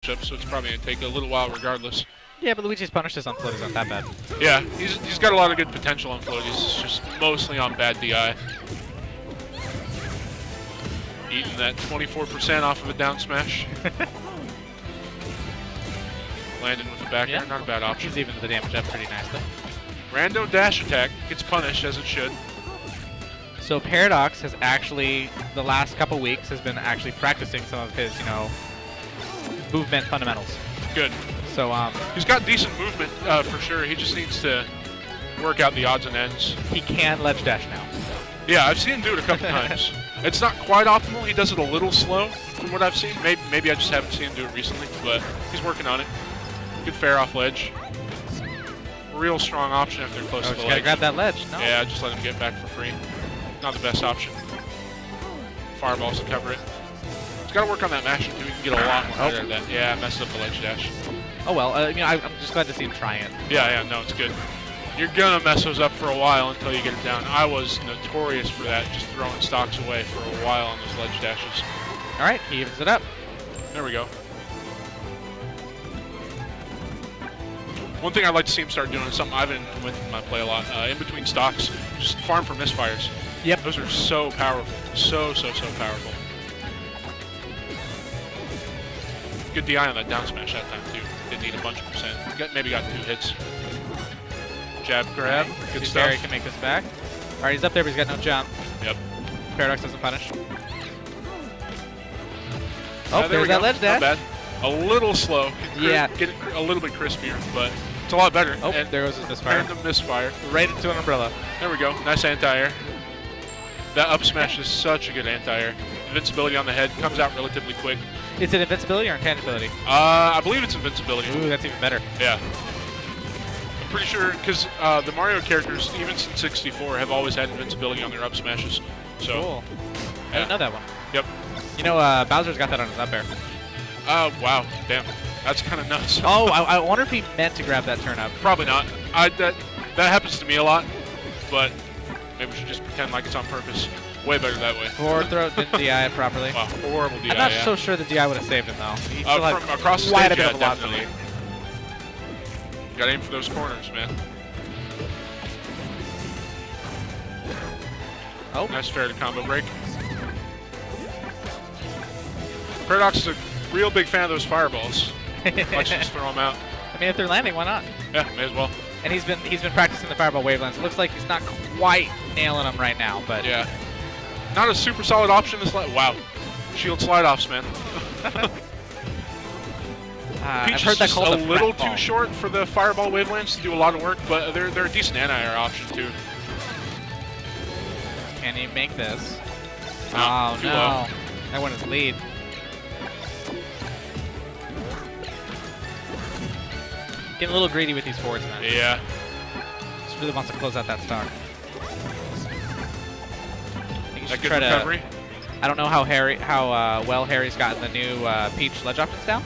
matchup, so it's probably going to take a little while regardless. Yeah, but Luigi's punishes on floaties aren't that bad. Yeah, he's got a lot of good potential on floaties. It's just mostly on bad DI. Eating that 24% off of a down smash. Landing with the back air, not a bad option. He's even the damage up pretty nicely. Rando dash attack gets punished as it should. So Paradox has actually, the last couple weeks, has been actually practicing some of his, movement fundamentals. Good. So he's got decent movement for sure. He just needs to work out the odds and ends. He can ledge dash now. Yeah, I've seen him do it a couple times. It's not quite optimal. He does it a little slow from what I've seen. Maybe I just haven't seen him do it recently, but he's working on it. Good fair off ledge. Real strong option if they're close to the ledge. Gotta grab that ledge. No. Yeah, just let him get back for free. Not the best option. Fireballs to cover it. He's got to work on that mashing too. He can get a lot more out of that. Yeah, messed up the ledge dash. Oh well. I'm just glad to see him try it. Yeah, no, it's good. You're gonna mess those up for a while until you get it down. I was notorious for that, just throwing stocks away for a while on those ledge dashes. All right, he evens it up. There we go. One thing I'd like to see him start doing is something I've implemented in my play a lot. In between stocks, just farm for misfires. Yep. Those are so powerful. So powerful. Good DI on that down smash that time too. Didn't need a bunch of percent. Maybe got 2 hits. Jab grab. Okay. Good stuff. Hary can make this back. All right, he's up there, but he's got no jump. Yep. Paradox doesn't punish. Oh, there's that ledge dash. Not bad. A little slow. Yeah. Get it a little bit crispier, but it's a lot better. Oh, and there goes his misfire. Random misfire. Right into an umbrella. There we go. Nice anti-air. That up smash is such a good anti-air. Invincibility on the head comes out relatively quick. Is it invincibility or intangibility? I believe it's invincibility. Ooh, that's even better. Yeah. I'm pretty sure, because the Mario characters, even since 64, have always had invincibility on their up smashes. So, cool. Yeah. I didn't know that one. Yep. Bowser's got that on his up air. Wow. Damn. That's kind of nuts. Oh, I wonder if he meant to grab that turn up. Probably not. That happens to me a lot, but maybe we should just pretend like it's on purpose. Way better that way. Forward throw didn't DI it properly. Wow, horrible DI. I'm not so sure the DI would have saved him though. He still had from across the quite stage, a bit of definitely. velocity. Gotta aim for those corners, man. Oh. Nice fair to combo break. Paradox is a real big fan of those fireballs. Let's just throw them out. I mean, if they're landing, why not? Yeah, may as well. And he's been practicing the fireball wavelengths. It looks like he's not quite nailing them right now, but yeah, not a super solid option. Wow, shield slide offs, man. I've heard that called a little too short for the fireball wavelengths to do a lot of work, but they're a decent anti-air option too. Can he make this? No, oh too no, low. that went his lead. Getting a little greedy with these forwards, man. Yeah. Just really wants to close out that stock. That good recovery. I don't know how well Hary's gotten the new Peach ledge options down,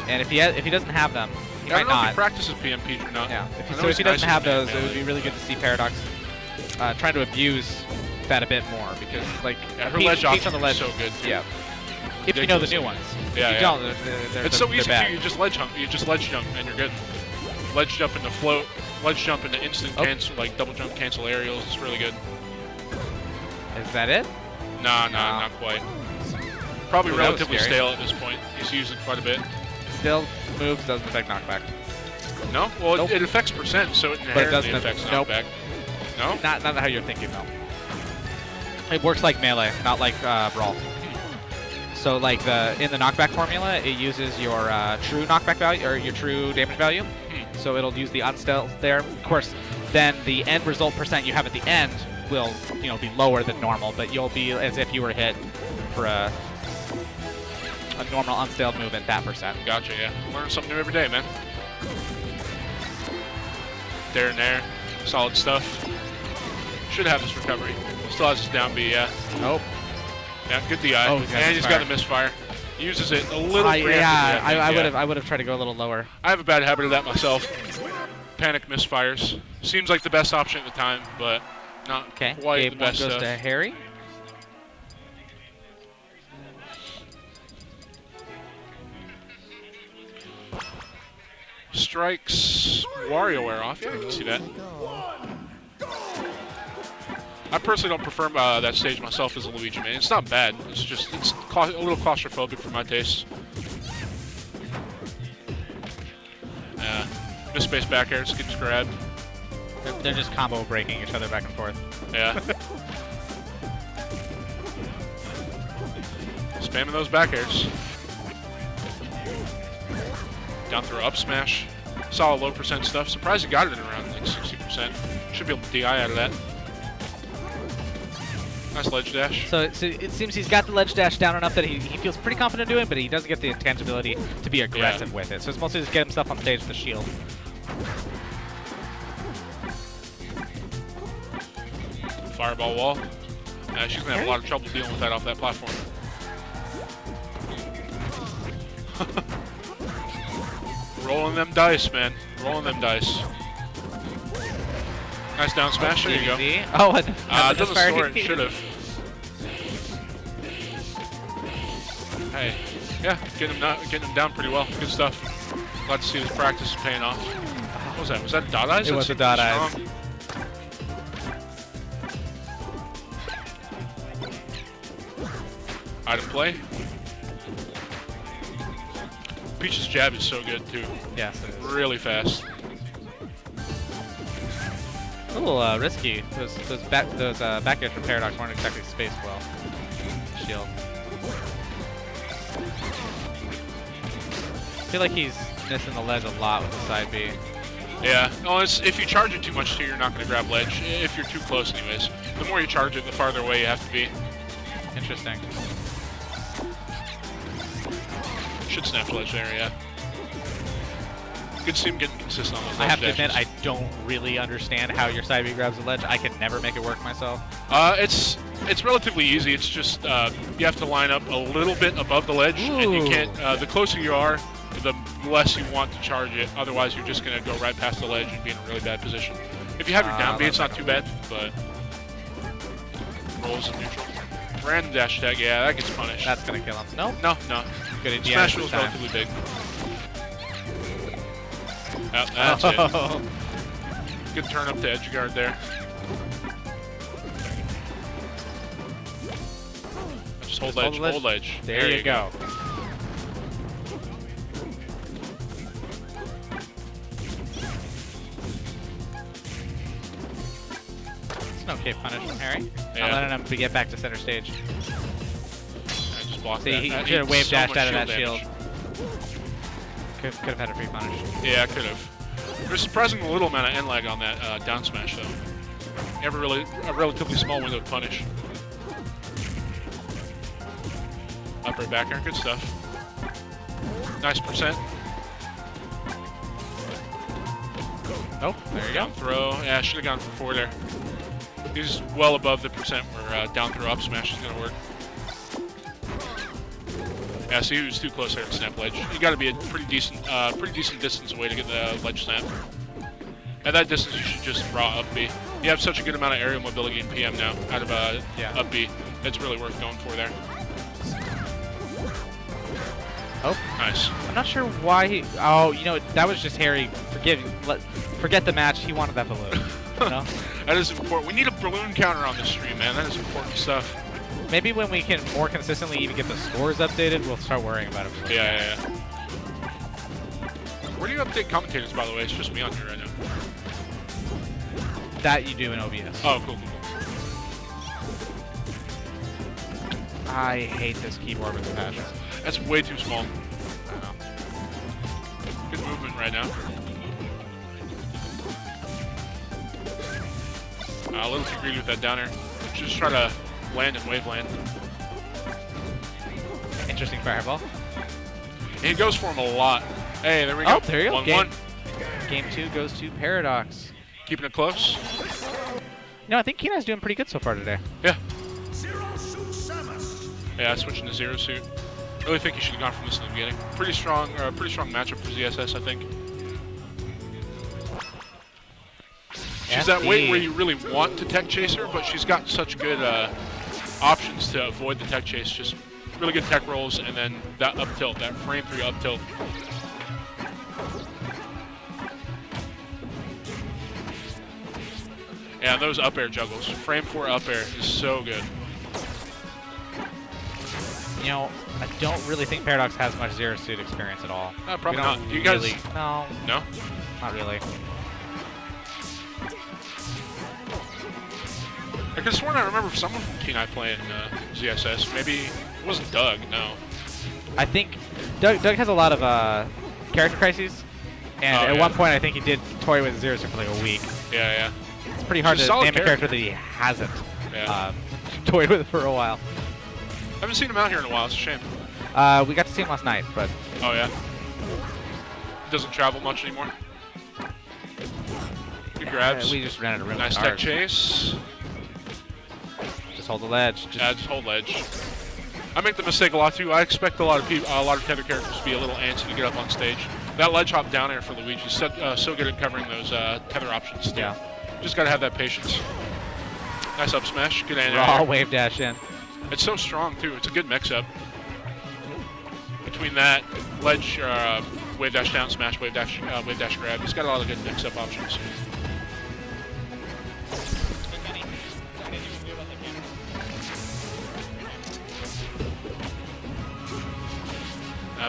and if he doesn't have them, he might I don't know not. if he practices PM Peach or not. Yeah. If he doesn't have those, it would be really good to see Paradox trying to abuse that a bit more because her Peach, ledge Peach on the ledge so good. Too. Yeah. If you know the new ones. Yeah. If you don't, it's so easy bad. too. You just ledge jump. You just ledge jump and you're good. Ledge jump into float. Ledge jump into instant cancel, like double jump cancel aerials. It's really good. Is that it? Nah, not quite. Probably relatively stale at this point. He's using quite a bit. Still moves, doesn't affect knockback. No? Well, it affects percent, so it inherently affects knockback. No? Not how you're thinking, though. It works like melee, not like brawl. So, like in the knockback formula, it uses your true knockback value or your true damage value. So it'll use the unstealth there. Of course, then the end result percent you have at the end will, be lower than normal, but you'll be as if you were hit for a normal unstealed move at that percent. Gotcha. Yeah. Learn something new every day, man. There and there, solid stuff. Should have this recovery. Still has his down B. Yeah. Nope. Yeah, good DI. Oh, and he's got a misfire. Uses it a little preemptively. Yeah, I would have tried to go a little lower. I have a bad habit of that myself. Panic misfires. Seems like the best option at the time, but not quite the best goes stuff. to Hary. strikes WarioWare off. Yeah, I can see that. I personally don't prefer that stage myself as a Luigi man. It's not bad. It's just a little claustrophobic for my taste. Misspace back air, just gets grabbed. They're just combo breaking each other back and forth. Yeah. Spamming those back airs. Down throw up smash. Solid low percent stuff. Surprised he got it at around like 60%. Should be able to DI out of that. Nice ledge dash. So it seems he's got the ledge dash down enough that he feels pretty confident doing, but he doesn't get the intangibility to be aggressive with it. So it's mostly just get himself on stage with the shield. Fireball wall. She's going to have a lot of trouble dealing with that off that platform. Rolling them dice, man. Rolling them dice. Nice down smash. There you go. Oh, it doesn't store it. Should have. Hey, yeah, getting him down pretty well. Good stuff. Glad to see this practice is paying off. What was that? Was that dot eyes? It was a dot eyes. Item play. Peach's jab is so good too. Yes, it is. Really fast. A little risky. Those back airs from Paradox weren't exactly spaced well. Shield. I feel like he's missing the ledge a lot with the side B. Yeah. No, if you charge it too much too, you're not going to grab ledge. If you're too close, anyways. The more you charge it, the farther away you have to be. Interesting. Should snap ledge there, yeah. Good to see him getting consistent on those ledge I have to dashes. admit, I don't really understand how your side B grabs the ledge. I can never make it work myself. It's relatively easy. It's just you have to line up a little bit above the ledge, and you can't. The closer you are, the less you want to charge it. Otherwise, you're just going to go right past the ledge and be in a really bad position. If you have your down B, it's not too bad, but rolls in neutral. Random dash tag, yeah, that gets punished. That's going to kill him. Nope. No. Good idea. Smash was relatively big. Oh, that's it. Good turn up to edge guard there. Just hold ledge, hold ledge. There you go. It's an okay punish from Hary. Yeah. Not letting him get back to center stage. I just blocked See, that. he That should have needs wave so dashed much out of that damage. shield. Could have had a free punish. Yeah, could have. There's surprisingly little amount of end lag on that down smash, though. You have a relatively small window to punish. Up right back air, good stuff. Nice percent. Oh, there you go. Down throw. Yeah, should have gone for 4 there. He's well above the percent where down throw up smash is going to work. Yeah, so he was too close there to snap ledge. You got to be a pretty decent distance away to get the ledge snap. At that distance, you should just raw up B. You have such a good amount of aerial mobility in PM now out of up B. It's really worth going for there. Oh, nice. I'm not sure why he. Oh, you know that was just Hary. Forget the match. He wanted that balloon. You know? That is important. We need a balloon counter on this stream, man. That is important stuff. Maybe when we can more consistently even get the scores updated, we'll start worrying about it. Yeah. Where do you update commentators, by the way? It's just me on here right now. That you do in OBS. Oh, cool. I hate this keyboard with a passion. That's way too small. Good movement right now. A little too greedy with that downer. Just try to land and wave land. Interesting fireball. And he goes for him a lot. Hey, there we go. Oh, there you go. 1-1. Game 2 goes to Paradox. Keeping it close. No, I think Keena's doing pretty good so far today. Yeah. Yeah, switching to Zero Suit. Really think he should have gone from this in the beginning. Pretty strong matchup for ZSS, I think. She's that weight where you really want to tech chase her, but she's got such good options to avoid the tech chase. Just really good tech rolls, and then that up tilt, that frame 3 up tilt. Yeah, those up air juggles. Frame 4 up air is so good. You know, I don't really think Paradox has much Zero Suit experience at all. Probably We don't not. You guys? really, no, No? not really. I could have sworn I remember someone from T9 playing ZSS. Maybe it wasn't Doug, no. I think Doug has a lot of character crises, and at one point I think he did toy with Zero Suit for like a week. Yeah, yeah. It's pretty hard to name a character that he hasn't toyed with for a while. Haven't seen him out here in a while. It's a shame. We got to see him last night, but... Oh, yeah? Doesn't travel much anymore? Good grabs. We just ran out of room. Nice tech chase. Just hold the ledge. Just hold ledge. I make the mistake a lot, too. I expect a lot of people, a lot of tether characters to be a little antsy to get up on stage. That ledge hop down air for Luigi is so good at covering those tether options, too. Yeah. Just got to have that patience. Nice up smash. Good anti-air. Raw wave dash in. It's so strong, too. It's a good mix-up. Between that, ledge, wave dash down, smash, wave dash grab. He's got a lot of good mix-up options.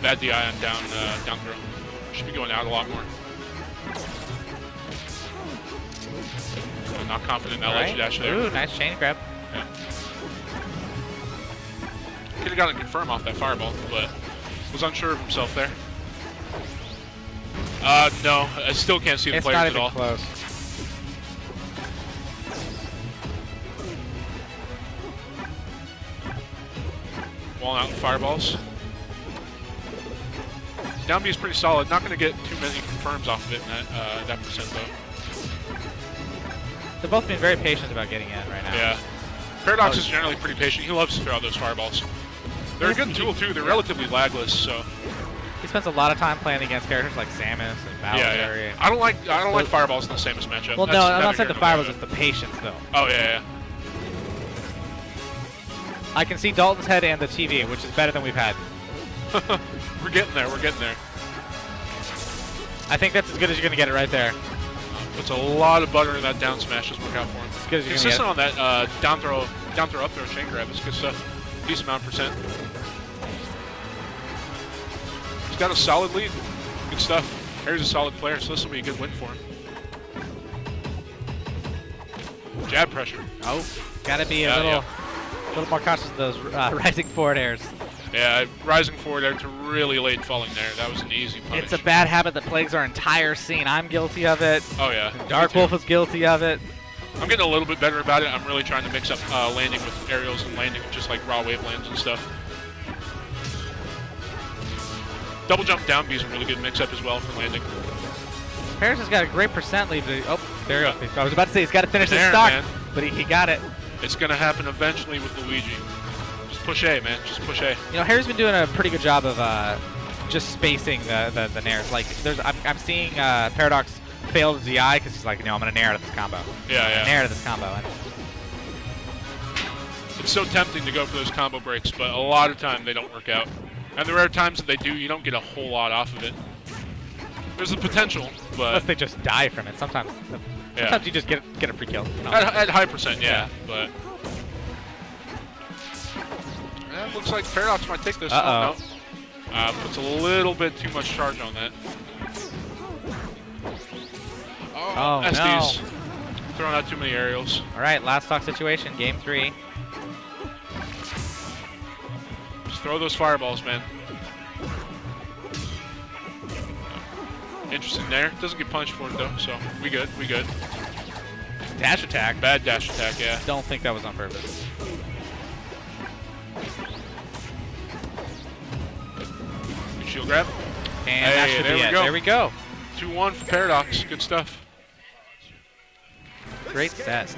Bad DI on down throw. Should be going out a lot more. Not confident in that ledge dash there. Ooh, nice chain grab. Yeah. Could have gotten a confirm off that fireball, but was unsure of himself there. No, I still can't see the players at all. It's not even close. Walling out with fireballs. Down B is pretty solid. Not going to get too many confirms off of it in that percent, though. They're both being very patient about getting in right now. Yeah. Paradox is generally pretty patient. He loves to throw out those fireballs. They're a good tool, too. They're relatively lagless, so... He spends a lot of time playing against characters like Samus and Bowser. Yeah. I don't like fireballs in the Samus matchup. Well, no, I'm not saying the fireballs, it's the patience, though. Oh, yeah. I can see Dalton's head and the TV, which is better than we've had. We're getting there. We're getting there. I think that's as good as you're going to get it right there. Puts a lot of butter in that down smash. Just work out for him. As good as you're consistent on that down throw, up throw, chain grab. It's good stuff. Decent amount of percent. He's got a solid lead. Good stuff. Hary's a solid player, so this will be a good win for him. Jab pressure. Oh, got to be a little more cautious of those rising forward airs. Yeah, rising forward air to really late falling there. That was an easy punish. It's a bad habit that plagues our entire scene. I'm guilty of it. Oh, yeah. Dark Wolf is guilty of it. I'm getting a little bit better about it. I'm really trying to mix up landing with aerials and landing with just like raw wave lands and stuff. Double jump down B is a really good mix-up as well for landing. Paris has got a great percent lead. Oh, there you go. I was about to say he's got to finish his there, stock, man. But he got it. It's going to happen eventually with Luigi. Just push A, man. Just push A. You know, Hary's been doing a pretty good job of just spacing the nairs. Like, I'm seeing Paradox fail the ZI because he's like, I'm going to nair out of this combo. Yeah. Nair out of this combo. And it's so tempting to go for those combo breaks, but a lot of time they don't work out. And the rare times that they do, you don't get a whole lot off of it. There's the potential, but... Unless they just die from it. Sometimes you just get a free kill. At high percent, yeah. But... It looks like Paradox might take this. Uh-oh. No. Puts a little bit too much charge on that. Oh, SD's. no. Throwing out too many aerials. All right, last stock situation, game 3. Just throw those fireballs, man. Interesting there. Doesn't get punished for it, though, so we good. Dash attack. Bad dash attack, yeah. Don't think that was on purpose. Good shield grab. And that should be it. There we go. 2-1 for Paradox. Good stuff. Great set.